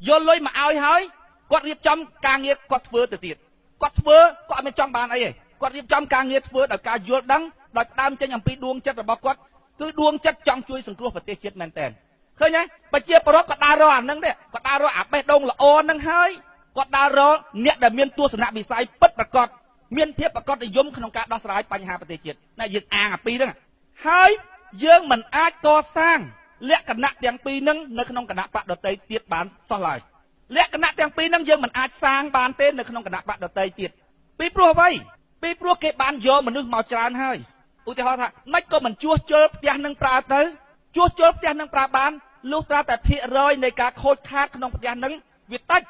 យកលុយមកឲ្យហើយគាត់រៀបចំការងារគាត់ធ្វើទៅទៀតគាត់ធ្វើគាត់អត់មានចង់បានអីទេគាត់រៀបចំការងារធ្វើដោយការយល់ដឹងដោយផ្ដើមចេញអំពីដួងចិត្តរបស់គាត់គឺដួងចិត្តចង់ជួយសង្គ្រោះប្រទេសជាតិមែនតើឃើញទេប្រជាពលរដ្ឋគាត់ដើររកអាហ្នឹងទេគាត់ដើររកអាបេះដូងល្អហ្នឹងហើយគាត់ដើររកអ្នកដែលមានទស្សនវិស័យពិតប្រាកដមានភាពប្រកបនិយមក្នុងការដោះស្រាយបញ្ហាប្រទេសជាតិណាយើងអាងអាពីរហ្នឹងហើយយើងមិនអាចកសាងលក្ខណៈទាំងពីរហ្នឹងនៅក្នុងគណៈបកដតីទៀតបានសោះឡើយលក្ខណៈទាំងពីរហ្នឹងយើងមិនអាចសាងបានទេនៅក្នុងគណៈបកដតីទៀតពីព្រោះអ្វីពីព្រោះគេបានយកមនុស្សមកច្រើនហើយឧទាហរណ៍ថាមិនក៏មិនជួសជុលផ្ទះនឹងប្រើទៅជួសជុលផ្ទះនឹងប្រើបានលុះត្រាតែភាគរយនៃការខូចខាតក្នុងផ្ទះនឹងវាតិច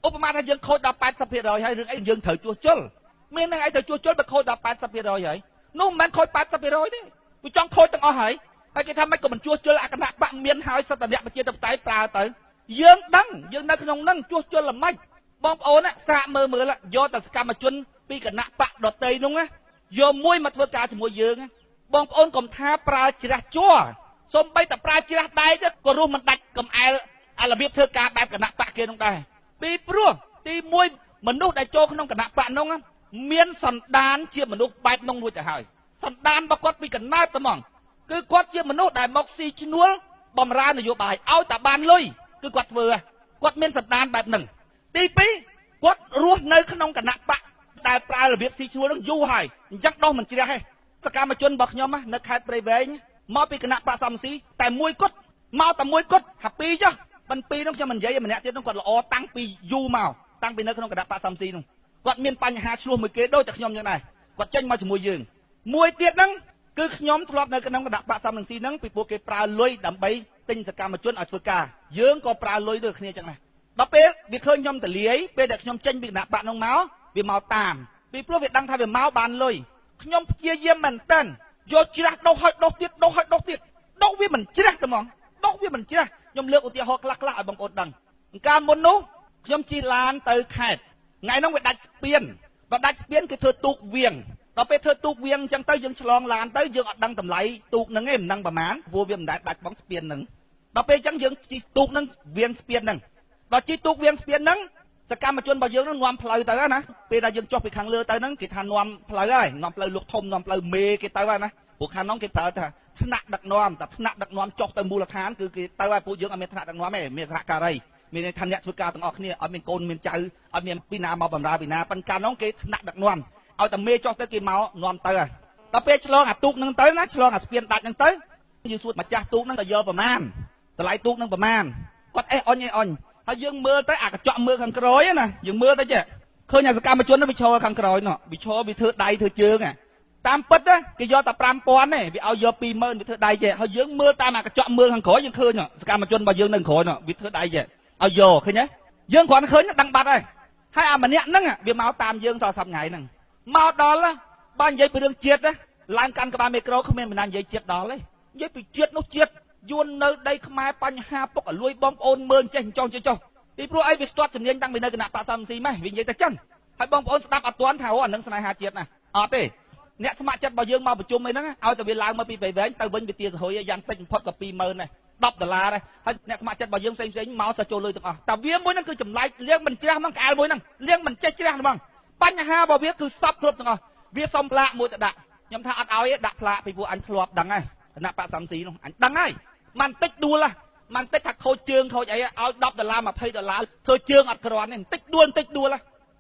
ឧបមាថាយើងខូចដល់ 80% ហើយរឿងអីយើងត្រូវជួសជុលមាននឹងអីត្រូវជួសជុលបើខូចដល់ 80% ហើយនោះមិនមែនខូច 80% ទេវាចង់ខូចទាំងអស់ហើយគេថាមិនក៏មិនជួសជុលអគណៈបកមានហើយសត្វអ្នកប្រជាធិបតេយ្យប្រើទៅយើងដឹងយើងនៅក្នុងនឹងជួសជុលល្មិចបងប្អូនសាកមើលយកតែសកម្មជនពីគណៈបកដតីនោះយកមួយមកធ្វើការជាមួយយើងបងប្អូនកុំថាប្រើជ្រះជ័រសូម្បីតែប្រើជ្រះដៃទៅក៏រស់មិនដាច់កំអែលរបៀបធ្វើការបែបគណៈបកគេនោះដែរពីព្រោះទី1មនុស្សដែលចូលក្នុងគណៈបកនោះមានសន្តានជាមនុស្សបែបនោះរួចទៅហើយសន្តានរបស់គាត់ពីកណ្ដាលតែហ្មងគឺគាត់ជាមនុស្សដែលមកស៊ីឈ្នួលបំរើនយោបាយឲ្យតែបានលុយគឺគាត់ធ្វើគាត់មានសន្តានបែបហ្នឹងទី2គាត់រស់នៅក្នុងគណៈបកដែលប្រើរបៀបស៊ីឈ្នួលនឹងយូរហើយអញ្ចឹងដោះមិនជ្រះទេសកម្មជនរបស់ខ្ញុំនៅខេត្តព្រៃវែងមកពីគណៈបកសំស៊ីតែមួយគត់មកតែមួយគត់ថាពីរចុះមិនពីរនោះខ្ញុំមិននិយាយម្នាក់ទៀតនោះគាត់ល្អតាំងពីយូរមកតាំងពីនៅក្នុងគណៈបកសំស៊ីនោះគាត់មានបញ្ហាឆ្លោះមួយគេដូចតែខ្ញុំចឹងដែរគាត់ចេញមកជាមួយយើងមួយទៀតហ្នឹងគឺខ្ញុំធ្លាប់នៅក្នុងគណៈបកសំស៊ីហ្នឹងពីព្រោះគេប្រើលុយដើម្បីទិញសកម្មជនឲ្យធ្វើការយើងក៏ប្រើលុយដូចគ្នាចឹងដែរដល់ពេលវាឃើញខ្ញុំទលាយពេលដែលខ្ញុំចេញពីគណៈបកនោះមកវាមកតាមពីព្រោះវាដឹងថាវាមកបានលុយខ្ញុំព្យាយាមមែនតើយកជ្រះដុសឲ្យដុសទៀតដុសឲ្យដុសទៀតដុសវាមិនជ្រះតែហ្មងដុសវាមិនជ្រះខ្ញុំលើកឧទាហរណ៍ខ្លះឲ្យបងប្អូនដឹងកាលមុននោះខ្ញុំជិះឡានទៅខេត្តថ្ងៃនោះវាដាច់ស្ពានបើដាច់ស្ពានគេធ្វើទូកវៀងដល់ពេលធ្វើទូកវៀងអញ្ចឹងទៅយើងឆ្លងឡានទៅយើងអត់ដឹងតម្លៃទូកហ្នឹងឯងមិនដឹងប្រមាណព្រោះវាមិនដែលដាច់បងស្ពានហ្នឹងដល់ពេលអញ្ចឹងយើងជិះទូកហ្នឹងវៀងស្ពានហ្នឹងដល់ជិះទូកវៀងស្ពានហ្នឹងសកម្មជនរបស់យើងនឹងនាំផ្លូវទៅណាពេលដែលយើងចុះពីខាងលើទៅហ្នឹងគេថានាំផ្លូវហើយនាំផ្លូវលោកធំនាំផ្លូវមេគេទៅហើយណាព្រោះខាងនោះគេប្រើថាថ្នាក់ដឹកនាំតែថ្នាក់ដឹកនាំចុះទៅមូលដ្ឋានគឺគេទៅហើយពួកយើងអត់មានថ្នាក់ដឹកនាំទេមានសហការីមានថាអ្នកធ្វើការទាំងអស់គ្នាអត់មានកូនមានចៅអត់មានពីណាមកបម្រើពីណាប៉ុន្តែកាលនោះគេថ្នាក់ដឹកនាំឲ្យតែមេចុះទៅគេមកនាំទៅហើយដល់ពេលឆ្លងអាទូកហ្នឹងទៅណាឆ្លងអាស្ពានដាច់ហ្នឹងទៅយើងសួរម្ចាស់ទូកហ្នឹងទៅយកប្រមាណតម្លៃទូកហ្នឹងប្រមាណគាត់អេះអញហើយយើងមើលទៅអាកញ្ចក់មើលខាងក្រោយណាយើងមើលទៅចេះឃើញអាសកម្មជនហ្នឹងវាឈរខាងក្រោយនោះវាឈរវាធ្វើដៃធ្វើជើងតាមពិតគេយកតែ 5000 ទេវាឲ្យយក 20000 វាធ្វើដៃចេះហើយយើងមើលតាមអាកញ្ចក់មើលខាងក្រោយយើងឃើញសកម្មជនរបស់យើងនៅក្រោយនោះវាធ្វើដៃចេះឲ្យយកឃើញទេយើងគ្រាន់តែឃើញដឹងបាត់ហើយអាម្នាក់ហ្នឹងវាមកតាមយើងតសប្ងៃហ្នឹងមកដល់បើនិយាយពីរឿងជាតិឡើងកាន់ក្បាលមីក្រូគ្មានមិនណានិយាយជាតិដល់ទេនិយាយពីជាតិនោះជាតិយួននៅដីខ្មែរបញ្ហាពុកអលួយបងប្អូនមើលចេះចង់ចុះពីព្រោះអីវាស្ទាត់ជំនាញតាំងពីនៅគណៈបកសំស៊ីម៉េះវានិយាយតែចឹងហើយបងប្អូនស្ដាប់អត់ទាន់ថាអូអានឹងស្នេហាជាតិណាអត់ទេអ្នកស្ម័គ្រចិត្តរបស់យើងមកប្រជុំអីហ្នឹងឲ្យតែវាឡើងមកពីព្រៃវែងទៅវិញវាទាសហុយយ៉ាងតិចបំផុតក៏ $20000 ដែរ$10ដែរហើយអ្នកស្ម័គ្រចិត្តរបស់យើងផ្សេងមកទៅចូលលុយទាំងអស់តែវាមួយហ្នឹងគឺចម្លែកលៀងមិនជ្រះហ្មងក្អែលមួយហ្នឹងលៀងមិនចេះជ្រះហ្មងបញ្ហារបស់វាគឺសពគ្រប់ទាំងអស់វាសុំផ្លាកមួយទៅដាក់ខ្ញុំថាអត់ឲ្យដាក់ផ្លាកពីព្រោះអញធ្លាប់ដឹងហើយគណៈបកសំស៊ីនោះអញដឹងហើយមិនតិចដួលមិនតិចថាខូចជើងខូចអីឲ្យ$10 $20ធ្វើជើងអត់ក្រាន់ទេតិចដួល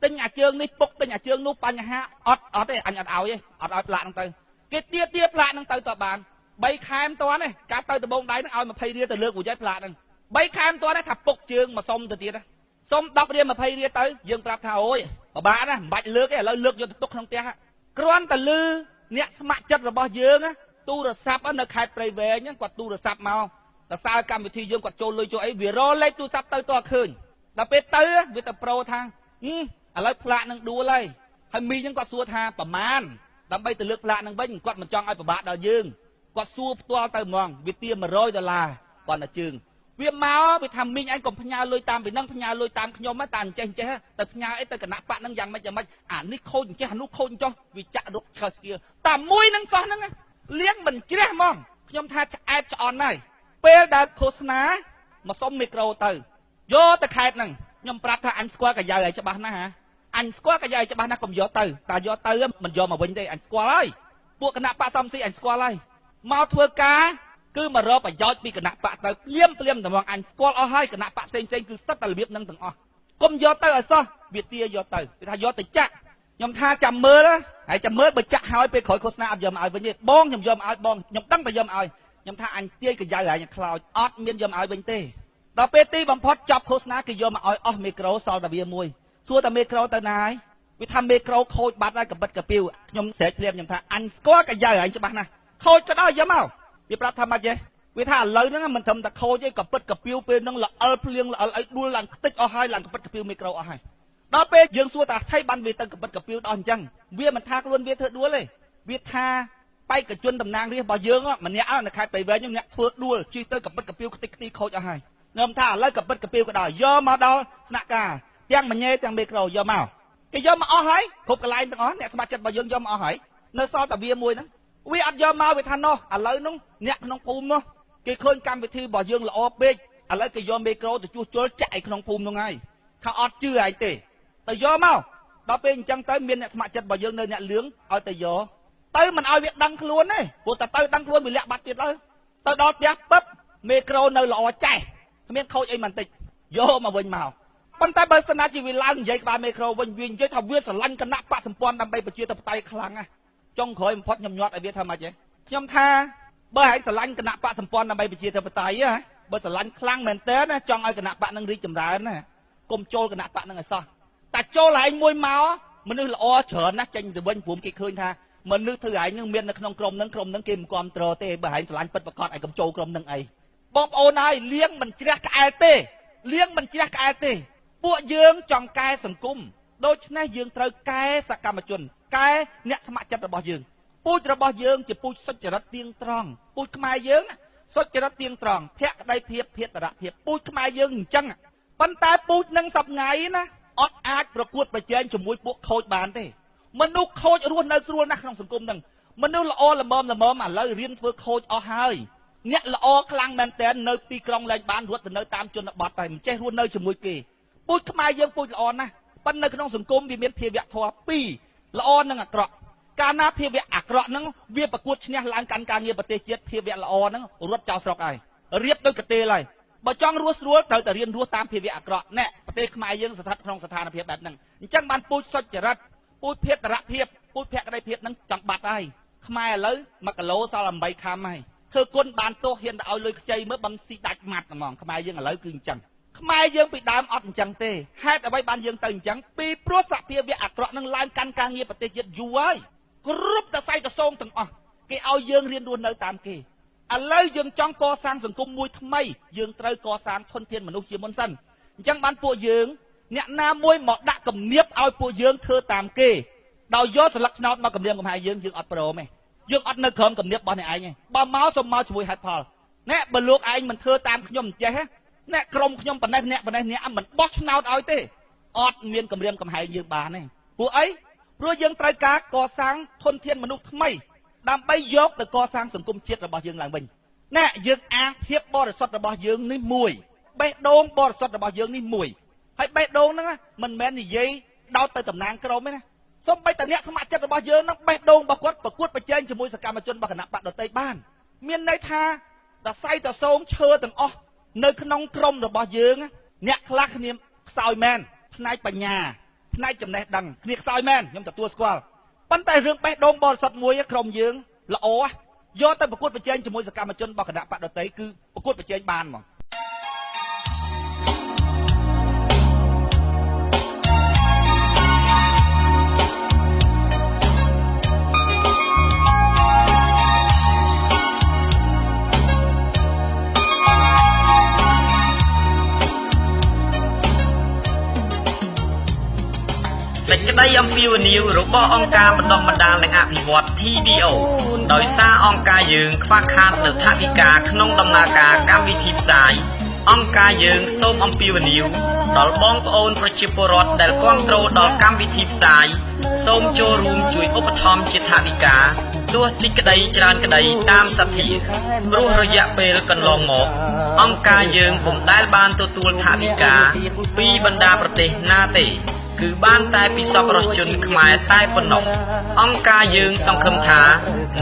ទិញអាជើងនេះពុកទិញអាជើងនោះបញ្ហាអត់ទេអញអត់ឲ្យទេអត់ឲ្យផ្លាកហ្នឹងទៅគេទាផ្លាកហ្នឹងទៅតបាន3ខែមិនតាន់ទេការទៅដបងដៃហ្នឹងឲ្យ20រៀលទៅលើកមួយចៃផ្លាកហ្នឹង3ខែមិនតាន់ទេថាពុកជើងមកសុំទៅទៀតសុំ10រៀល20រៀលទៅយើងប្រាប់ថាអូយពិបាកណាមិនបាច់លើកទេឥឡូវលើកយកទៅទុកក្នុងផ្ទះគ្រាន់តែលឺអ្នកស្ម័គ្រចិត្តរបស់យើងទូរស័ព្ទនៅខេត្តព្រៃវែងគាត់ទូរស័ព្ទមកតើសើកម្មវិធីយើងគាត់ចូលលុយចូលអីវារលេខទូរស័ព្ទទៅតឃើញដល់ពេលទៅវាទៅប្រូថាឥឡូវផ្លាកនឹងដួលហើយមីហ្នឹងគាត់សួរថាប្រមាណដើម្បីទៅលើកផ្លាកនឹងវិញគាត់មិនចង់ឲ្យពិបាកដល់យើងគាត់សួរផ្ទាល់ទៅហ្មងវាទា$100គាត់តែជើងវាមកវាថាមីងឯងកុំផ្ញើលុយតាមពីហ្នឹងផ្ញើលុយតាមខ្ញុំតែអញ្ចេះទៅផ្ញើអីទៅគណៈបកហ្នឹងយ៉ាងម៉េចអានេះខូចអញ្ចេះអានោះខូចអញ្ចោះវាចាក់រកឆ្កឹះស្គៀតែមួយនឹងសោះហ្នឹងលៀងមិនជ្រះហ្មងខ្ញុំថាឆ្អែតឆ្អន់ហើយពេលដែលឃោសនាមកសុំមីក្រូទៅ យកទៅខេត្តហ្នឹងខ្ញុំប្រាប់ថាអញស្គាល់កាយឲ្យច្បាស់ណាស់ហ៎អញស្គាល់កាយឲ្យច្បាស់ណាស់កុំយកទៅតែយកទៅមិនយកមកវិញទេអញស្គាល់ហើយពួកគណៈបកសំស៊ីអញស្គាល់ហើយមកធ្វើការគឺមករកប្រយោជន៍ពីគណៈបកទៅភ្លាមតែមកអញស្គាល់អស់ហើយគណៈបកផ្សេងគឺសិតតែរបៀបហ្នឹងទាំងអស់កុំយកទៅឲ្យសោះវាទាយកទៅគេថាយកទៅចាក់ខ្ញុំថាចាំមើលហើយចាំមើលបើចាក់ហើយពេលក្រោយឃោសនាអត់យកមកឲ្យវិញទេបងខ្ញុំយកមកឲ្យបងខ្ញុំដឹងតែយកមកឲ្យខ្ញុំថាអញទាយកៅហើយខ្លោចអត់មានយកមកឲ្យវិញទេដល់ពេលទីបំផុតចប់ឃោសនាគេយកមកឲ្យអស់មីក្រូសល់តែវាមួយសួរតែមីក្រូទៅណាហើយវាថាមីក្រូខូចបាត់ហើយកបិតកពីវខ្ញុំស្រែកភ្លាមខ្ញុំថាអញស្គាល់កាយឲ្យអញច្បាស់ណាស់ខូចក៏ដោយយកមកវាប្រាប់ថាម៉េចទេវាថាឥឡូវហ្នឹងមិនត្រឹមតែខូចទេកបិតកពីវពេលហ្នឹងល្អិលភ្លៀងល្អិលអីដួលឡើងខ្ទេចអស់ហើយឡើងកបិតកពីវមីក្រូអស់ហើយដល់ពេលយើងសួរតាថៃបានវាទៅកបិតកពីវដល់អញ្ចឹងវាមិនថាខ្លួនវាធ្វើដួលទេវាថាបេក្ខជនតំណាងរាស្ត្ររបស់យើងម្នាក់នៅខេត្តបៃវែងអ្នកធ្វើដួលជិះទៅកបិតកពីវខ្ទេចខ្ទីខូចអស់ហើយខ្ញុំថាឥឡូវកបិតកពីវក៏ដោយយកមកដល់ស្នាក់ការទាំងមញ៉េទាំងមីក្រូយកមកគេយកមកអស់ហើយគ្រប់កន្លែងទាំងអស់អ្នកស្ម័គ្រចិត្តរបស់យើងយកមកអស់ហើយនៅសល់តែវាមួយហ្នឹងវាអត់យកមកវាថាណោះឥឡូវហ្នឹងអ្នកក្នុងភូមិនោះគេឃើញកម្មវិធីរបស់យើងល្អពេកឥឡូវគេយកមីក្រូទៅជួសជុលចាក់ឲ្យក្នុងភូមិហ្នឹងហើយថាអត់ជឿឯងទេទៅយកមកដល់ពេលអញ្ចឹងទៅមានអ្នកស្ម័គ្រចិត្តរបស់យើងនៅអ្នកលឿងឲ្យទៅយកទៅមិនឲ្យវាដឹងខ្លួនទេព្រោះតែទៅដឹងខ្លួនវាលាក់បាត់ទៀតទៅដល់ផ្ទះពឹបមីក្រូនៅល្អចេះគ្មានខូចអីមិនតិចយកមកវិញមកប៉ុន្តែបើសិនណាជាវាឡើងនិយាយក្បាលមីក្រូវិញវានិយាយថាវាស្រឡាញ់គណៈបកសម្ព័ន្ធដើម្បីប្រជាធិបតេយ្យខ្លាំងណាស់ចុងក្រោយបំផុតខ្ញុំញាត់ឲ្យវាថាម៉េចទេខ្ញុំថាបើហែងស្រឡាញ់គណៈបកសម្ព័ន្ធដើម្បីប្រជាធិបតេយ្យបើស្រឡាញ់ខ្លាំងមែនតើណាចង់ឲ្យគណៈបកនឹងរីកចម្រើនណាកុំចូលគណៈបកនឹងឲ្យសោះតែចូលឯងមួយមកមនុស្សល្អច្រើនណាស់ចេញទៅវិញព្រមគេឃើញថាមនុស្សធ្វើឯងនឹងមាននៅក្នុងក្រុមនឹងគេមិនគ្រប់គ្រងទេបើហែងស្រឡាញ់ពិតប្រាកដឲ្យកុំចូលក្រុមនឹងអីបងប្អូនហើយលៀងមិនជ្រះក្អែលទេលៀងមិនជ្រះក្អែលទេពួកយើងចង់កែសង្គមដូច្នេះយើងត្រូវកែសកម្មជនកែអ្នកស្ម័គ្រចិត្តរបស់យើងពូជរបស់យើងជាពូជសុចរិតទៀងត្រង់ពូជខ្មែរយើងសុចរិតទៀងត្រង់ភក្តីភាពភេតរភាពពូជខ្មែរយើងអញ្ចឹងប៉ុន្តែពូជនឹងសប្ងៃណាអត់អាចប្រកួតប្រជែងជាមួយពួកខូចបានទេមនុស្សខូចរស់នៅស្រួលណាស់ក្នុងសង្គមហ្នឹងមនុស្សល្អល្មមឥឡូវរៀនធ្វើខូចអស់ហើយអ្នកល្អខ្លាំងមែនតើនៅទីក្រុងលែងបានរត់ទៅនៅតាមជនបទតែមិនចេះរស់នៅជាមួយគេពូជខ្មែរយើងពូជល្អណាស់ប៉ុន្តែនៅក្នុងសង្គមវាមានភាវៈធម៌ពីរល្អនិងអាក្រក់កាលណាភាវៈអាក្រក់ហ្នឹងវាប្រកួតឈ្នះឡើងកាន់ការងារប្រទេសជាតិភាវៈល្អហ្នឹងរត់ចោលស្រុកហើយរៀបដូចកទេលហើយបើចង់រស់ស្រួលត្រូវតែរៀនរស់តាមភាវៈអាក្រក់ណែប្រទេសខ្មែរយើងស្ថិតក្នុងស្ថានភាពបែបហ្នឹងអញ្ចឹងបានពូជសុចរិតពូជភេទរភាពពូជភក្តីភាពហ្នឹងចាំបាត់ហើយខ្មែរឥឡូវ1គីឡូសល់8ខាំហើយធ្វើគុណបានទោសហ៊ានទៅឲ្យលុយខ្ចីមើលបំស៊ីដាច់ម៉ាត់ហ្មងខ្មែរយើងឥឡូវគឺអញ្ចឹងខ្មែរយើងពីដើមអត់អញ្ចឹងទេហេតុអ្វីបានយើងទៅអញ្ចឹងពីព្រោះសភាវៈអាក្រក់នឹងឡើងកាន់ការងារប្រទេសជាតិយូរហើយគ្រប់តែសៃតសងទាំងអស់គេឲ្យយើងរៀនរស់នៅតាមគេឥឡូវយើងចង់កសាងសង្គមមួយថ្មីយើងត្រូវកសាងធនធានមនុស្សជាមុនសិនអញ្ចឹងបានពួកយើងអ្នកណាមួយមកដាក់គំនាបឲ្យពួកយើងធ្វើតាមគេដោយយកស្លឹកឆ្នោតមកគំនាបកំហែងយើងអត់ព្រមទេយើងអត់នៅក្រោមគំនាបរបស់អ្នកឯងទេបើមកសុំមកជាមួយហេតុផលណែបើលោកឯងមិនធ្វើតាមខ្ញុំអញ្ចេះអ្នកក្រុមខ្ញុំប៉ុណ្ណេះអ្នកមិនបោះឆ្នោតឲ្យទេអត់មានគម្រាមកំហែងយើងបានទេពួកអីព្រោះយើងត្រូវការកសាងធនធានមនុស្សថ្មីដើម្បីយកទៅកសាងសង្គមជាតិរបស់យើងឡើងវិញណែយើងអាងភាពបរិសុទ្ធរបស់យើងនេះមួយបេះដូងបរិសុទ្ធរបស់យើងនេះមួយហើយបេះដូងហ្នឹងមិនមែននិយាយដោតទៅតំណាងក្រុមទេណាសូម្បីតែអ្នកស្ម័គ្រចិត្តរបស់យើងហ្នឹងបេះដូងរបស់គាត់ប្រកួតប្រជែងជាមួយសកម្មជនរបស់គណៈបកដទៃបានមានន័យថាតសៃតសូងឈើទាំងអស់នៅក្នុងក្រុមរបស់យើងអ្នកខ្លះគ្នាខ្សោយមែនផ្នែកបញ្ញាផ្នែកចំណេះដឹងគ្នាខ្សោយមែនខ្ញុំទទួលស្គាល់ប៉ុន្តែរឿងបេះដូងបរិសុទ្ធមួយក្រុមយើងល្អយកទៅប្រកួតប្រជែងជាមួយសកម្មជនរបស់គណៈបកដទៃគឺប្រកួតប្រជែងបានហ្មង សេចក្តីអំពាវនាវរបស់អង្គការបណ្ដុះបណ្ដាលនិងអភិវឌ្ឍ TDO ដោយសារអង្គការយើងខ្វះខាតនូវថវិកាក្នុងដំណើរការកម្មវិធីផ្សាយអង្គការយើងសូមអំពាវនាវដល់បងប្អូនប្រជាពលរដ្ឋដែលគាំទ្រដល់កម្មវិធីផ្សាយសូមចូលរួមជួយឧបត្ថម្ភជាថវិកា ទោះតិចក្តីច្រើនក្តីតាមសទ្ធាព្រោះរយៈពេលកន្លងមកអង្គការយើងពុំដែលបានទទួលថវិកាពីបណ្ដាប្រទេសណាទេគឺបានតែពីសប្បុរសជនខ្មែរតែប៉ុណ្ណោះអង្គការយើងសង្ឃឹមថា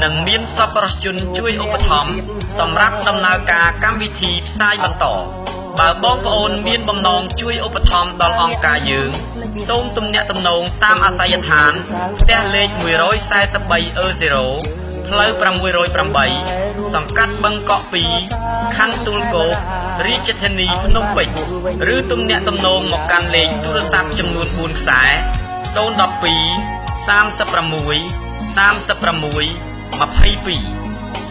នឹងមានសប្បុរសជនជួយឧបត្ថម្ភសម្រាប់ដំណើរការកម្មវិធីផ្សាយបន្តបើបងប្អូនមានបំណងជួយឧបត្ថម្ភដល់អង្គការយើងសូមទំនាក់ទំនងតាមអាសយដ្ឋានផ្ទះលេខ143 ផ្លូវ608សង្កាត់បឹងកក់2ខណ្ឌទួលគោករាជធានីភ្នំពេញឬទំនាក់ទំនងមកកាន់លេខទូរស័ព្ទចំនួន4ខ្សែ012 36 36 22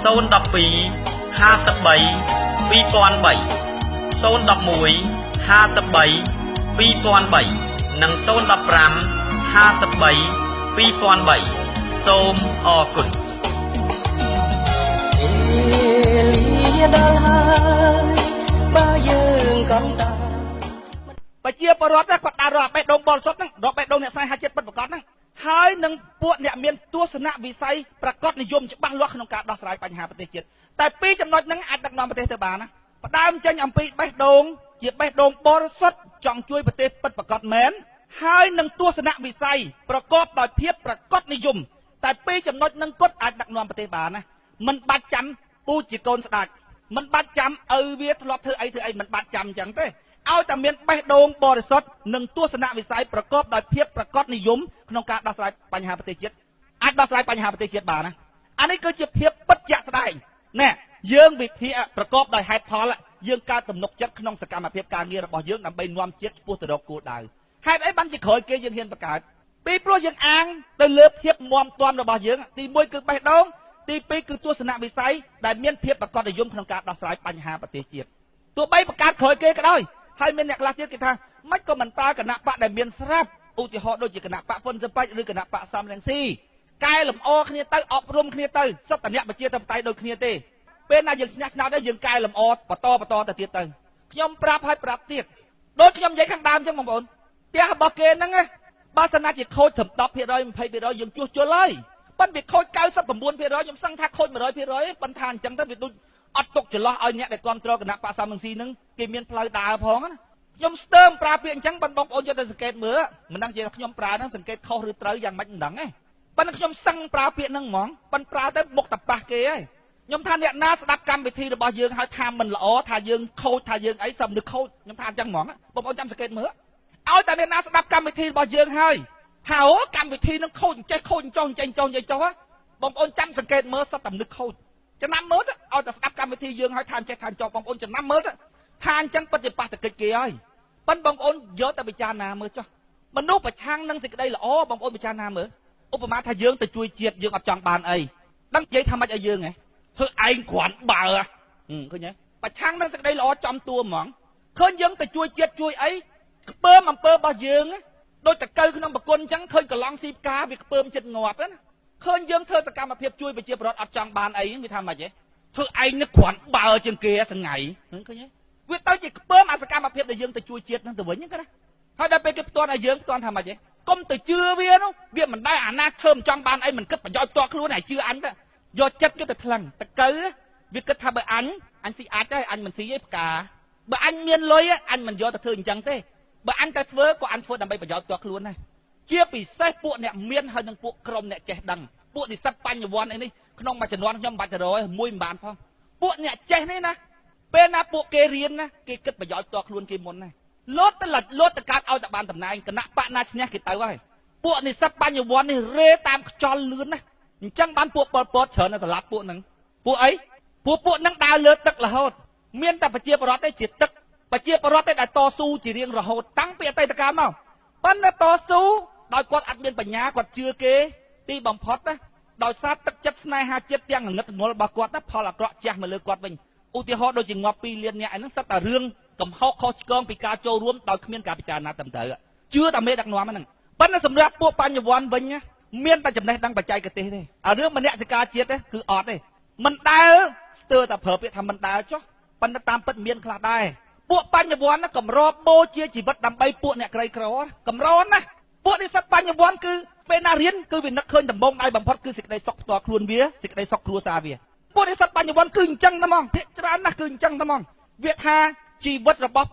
012 53 2003 011 53 2003 និង015 53 2003សូមអរគុណប្រជាពលរដ្ឋគាត់ដើររកបេះដូងបរិសុទ្ធហ្នឹងរកបេះដូងអ្នកស្នេហាជាតិពិតប្រាកដហ្នឹងហើយនឹងពួកអ្នកមានទស្សនវិស័យប្រកបនិយមច្បាស់លាស់ក្នុងការដោះស្រាយបញ្ហាប្រទេសជាតិតែពីរចំណុចហ្នឹងអាចដឹកនាំប្រទេសទៅបានណាផ្ដើមចេញអំពីបេះដូងជាបេះដូងបរិសុទ្ធចង់ជួយប្រទេសពិតប្រាកដមែនហើយនឹងទស្សនវិស័យប្រកបដោយភាពប្រកបនិយមតែពីរចំណុចហ្នឹងគាត់អាចដឹកនាំប្រទេសបានណាមិនបាច់ចាំពូជាកូនស្ដេចមិនបាច់ចាំឪវាធ្លាប់ធ្វើអីមិនបាច់ចាំអញ្ចឹងទេឲ្យតែមានបេះដូងបរិសុទ្ធនិងទស្សនវិស័យប្រកបដោយភាពប្រកបនិយមក្នុងការដោះស្រាយបញ្ហាប្រទេសជាតិអាចដោះស្រាយបញ្ហាប្រទេសជាតិបានណាអានេះគឺជាភាពពិតជាក់ស្ដែងណែយើងវិភាគប្រកបដោយហេតុផលយើងកើតទំនុកចិត្តក្នុងសកម្មភាពការងាររបស់យើងដើម្បីនាំជាតិឆ្ពោះទៅរកគោលដៅហេតុអីបានជាក្រោយគេយើងហ៊ានបង្កើតពីព្រោះយើងអាងទៅលើភាពមាំទាំរបស់យើងទី1គឺបេះដូងទី2គឺទស្សនវិស័យដែលមានភាពប្រកបនិយមក្នុងការដោះស្រាយបញ្ហាប្រទេសជាតិទោះបីបង្កើតក្រោយគេក៏ដោយហើយមានអ្នកខ្លះទៀតគេថាមិនក៏មិនប្រើគណៈបកដែលមានស្រាប់ឧទាហរណ៍ដូចជាគណៈបកហ៊ុនស៊ិនប៉ិចឬគណៈបកសំរងស៊ីកែលម្អគ្នាទៅអប់រំគ្នាទៅសុទ្ធតែអ្នកប្រជាធិបតេយ្យដូចគ្នាទេពេលណាយើងឈ្នះឆ្នោតទៅយើងកែលម្អបន្តទៅទៀតទៅខ្ញុំប្រាប់ហើយប្រាប់ទៀតដូចខ្ញុំនិយាយខាងដើមអញ្ចឹងបងប្អូនផ្ទះរបស់គេហ្នឹងបើសិនណាជាខូចត្រឹម 10% 20% យើងជួសជុលហើយប៉ុន្តែវាខូច 99% ខ្ញុំសឹងថាខូច 100% ប៉ុន្តែថាអញ្ចឹងទៅវាដូចអត់ទុកចន្លោះឲ្យអ្នកដែលគ្រប់គ្រងគណៈបកសំរងស៊ីហ្នឹងគេមានផ្លូវដើរផងណាខ្ញុំស្ទើរប្រើពាក្យអញ្ចឹងបងប្អូនយកទៅសង្កេតមើលមិនដឹងជាខ្ញុំប្រើហ្នឹងសង្កេតខុសឬត្រូវយ៉ាងម៉េចមិនដឹងទេប៉ុន្តែខ្ញុំសឹងប្រើពាក្យហ្នឹងហ្មងប៉ុន្តែប្រើទៅមុខតប៉ះគេហើយខ្ញុំថាអ្នកណាស្ដាប់កម្មវិធីរបស់យើងហើយថាមិនល្អថាយើងខូចថាយើងអីសំនឹកខូចខ្ញុំថាអញ្ចឹងហ្មងបងប្អូនចាំសង្កេតមើលឲ្យតែអ្នកណាស្ដាប់កម្មវិធីរបស់យើងហើយថាអូកម្មវិធីហ្នឹងខូចចេះខូចចុះចេញចុះនិយាយចុះបងប្អូនចាំសង្កេតមើលសត្វតែនឹកខូចចំណាំមើលឲ្យតែស្ដាប់កម្មវិធីយើងហើយថាចេះថាចុះបងប្អូនចំណាំមើលថាអញ្ចឹងពិតជាប៉ះតកិច្ចគេហើយប៉ិនបងប្អូនយកតែពិចារណាមើលចុះមនុស្សប្រឆាំងនឹងសេចក្តីល្អបងប្អូនពិចារណាមើលឧបមាថាយើងទៅជួយជាតិយើងអត់ចង់បានអីដឹងនិយាយថាម៉េចឲ្យយើងហ៎ធ្វើឯងគ្រាន់បើឃើញទេប្រឆាំងនឹងសេចក្តីល្អចំតួហ្មងឃើញយើងទៅជួយជាតិជួយអីខ្ពើមអំពើរបស់យើងដូចតកៅក្នុងប្រគុណអញ្ចឹងឃើញកន្លងស៊ីផ្កាវាខ្ពើមចិត្តងាប់ណាឃើញយើងធ្វើសកម្មភាពជួយប្រជាពលរដ្ឋអត់ចង់បានអីវាថាម៉េចទេធ្វើឯងនឹកគ្រាន់បើជាងគេសងៃឃើញទេវាទៅជាខ្ពើមអាសកម្មភាពដែលយើងទៅជួយជាតិហ្នឹងទៅវិញហ្នឹងណាហើយដល់ពេលគេផ្ទាន់ឲ្យយើងផ្ទាន់ថាម៉េចទេកុំទៅជឿវានោះវាមិនដែរអាណាធ្វើមិនចង់បានអីមិនគិតប្រយោជន៍ផ្ទាល់ខ្លួនឯងជឿអញទៅយកចិត្តគេទៅថ្លឹងតកៅវាគិតថាបើអញស៊ីអាចទេអញមិនស៊ីទេផ្កាបើអញមានលុយអញមិនយកទៅធ្វើអញ្ចឹងទេបើអញទៅធ្វើក៏អញធ្វើដើម្បីប្រយោជន៍ផ្ទាល់ខ្លួនដែរជាពិសេសពួកអ្នកមានហើយនឹងពួកក្រុមអ្នកចេះដឹងពួកនិស្សិតបញ្ញវន្តអីនេះក្នុងមួយចំនួនខ្ញុំបាច់ទៅរយមួយមិនបានផងពួកអ្នកចេះនេះណាពេលណាពួកគេរៀនណាគេគិតប្រយោជន៍ផ្ទាល់ខ្លួនគេមុនណាលោតទៅកើតឲ្យតែបានតំណែងគណៈបកណាឈ្នះគេទៅហើយពួកនិស្សិតបញ្ញវន្តនេះរេតាមខ្យល់លឿនណាអញ្ចឹងបានពួកប៉ុលពតច្រើនតែស្លាប់ពួកហ្នឹងពួកអីពួកហ្នឹងដើរលើទឹករហូតមានតែប្រជាពលរដ្ឋទេជាទឹកប្រជាពលរដ្ឋទេដែលតស៊ូជារៀងរហូតតាំងពីអតីតកាលមកប៉ុន្តែតស៊ូដោយគាត់អត់មានបញ្ញាគាត់ជឿគេទីបំផុតណាដោយសារទឹកចិត្តស្នេហាជាតិទាំងងងឹតងល់របស់គាត់ណាផលអាក្រក់ជះមកលើគាត់វិញឧទាហរណ៍ដូចជាងាប់2លានអ្នកហ្នឹងសិតតែរឿងកំហុសខុសឆ្គងពីការចូលរួមដោយគ្មានការពិចារណាត្រឹមត្រូវជឿតែមេដឹកនាំហ្នឹងប៉ុន្តែសម្រាប់ពួកបញ្ញវន្តវិញមានតែចំណេះដឹងបច្ចេកទេសទេអារឿងមនសិការជាតិគឺអត់ទេមិនដែលស្ទើរតែប្រើពាក្យថាមិនដែលចុះប៉ុន្តែតាមពិតមានខ្លះដែរពួកបញ្ញវន្តកម្របូជាជីវិតដើម្បីពួកអ្នកក្រីក្រកម្រណា ពួកនិស្សិតបញ្ញវន្តគឺពេលណារៀនគឺវានឹកឃើញដំបងដៃបំផុតគឺសេចក្តីសុខផ្ទាល់ខ្លួនវាសេចក្តីសុខគ្រួសារវាពួកនិស្សិតបញ្ញវន្តគឺអញ្ចឹងតែហ្មងភាគច្រើនណាស់គឺអញ្ចឹងតែហ្មងវាថាជីវិតរបស់